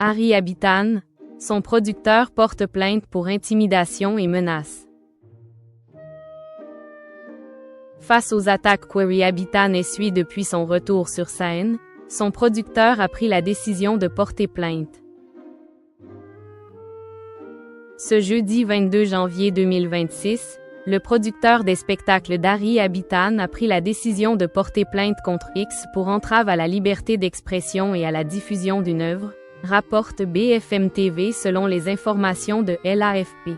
Harry Habitan, son producteur porte plainte pour intimidation et menaces. Face aux attaques qu'Harry Habitan essuie depuis son retour sur scène, son producteur a pris la décision de porter plainte. Ce jeudi 22 janvier 2026, le producteur des spectacles d'Harry Habitan a pris la décision de porter plainte contre X pour entrave à la liberté d'expression et à la diffusion d'une œuvre, rapporte BFM TV selon les informations de l'AFP.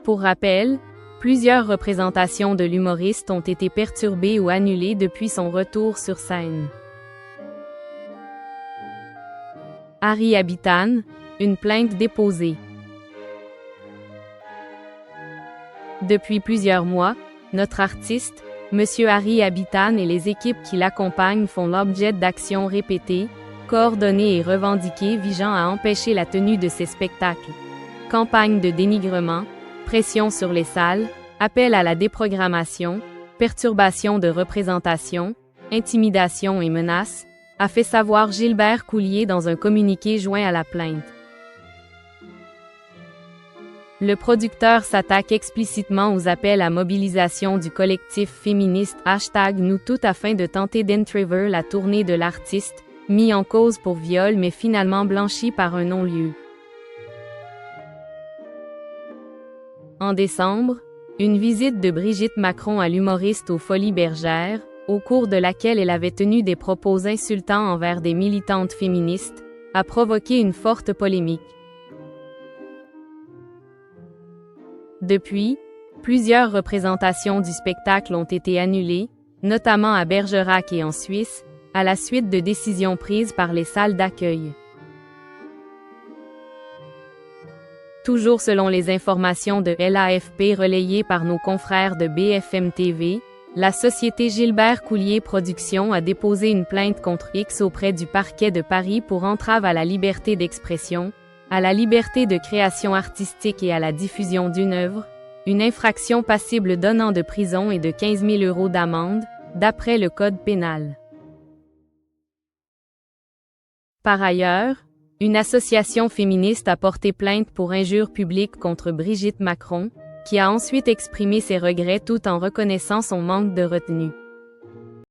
Pour rappel, plusieurs représentations de l'humoriste ont été perturbées ou annulées depuis son retour sur scène. Harry Habitan, une plainte déposée. Depuis plusieurs mois, notre artiste, Monsieur Harry Habitan et les équipes qui l'accompagnent font l'objet d'actions répétées, coordonnées et revendiquées visant à empêcher la tenue de ses spectacles. Campagne de dénigrement, pression sur les salles, appel à la déprogrammation, perturbation de représentation, intimidation et menaces, a fait savoir Gilbert Coulier dans un communiqué joint à la plainte. Le producteur s'attaque explicitement aux appels à mobilisation du collectif féministe #NousToutes afin de tenter d'entraver la tournée de l'artiste, mis en cause pour viol mais finalement blanchi par un non-lieu. En décembre, une visite de Brigitte Macron à l'humoriste aux Folies Bergères, au cours de laquelle elle avait tenu des propos insultants envers des militantes féministes, a provoqué une forte polémique. Depuis, plusieurs représentations du spectacle ont été annulées, notamment à Bergerac et en Suisse, à la suite de décisions prises par les salles d'accueil. Toujours selon les informations de l'AFP relayées par nos confrères de BFM TV, la société Gilbert Coulier Productions a déposé une plainte contre X auprès du parquet de Paris pour entrave à la liberté d'expression, à la liberté de création artistique et à la diffusion d'une œuvre, une infraction passible d'1 an de prison et de 15 000 € d'amende, d'après le Code pénal. Par ailleurs, une association féministe a porté plainte pour injure publique contre Brigitte Macron, qui a ensuite exprimé ses regrets tout en reconnaissant son manque de retenue.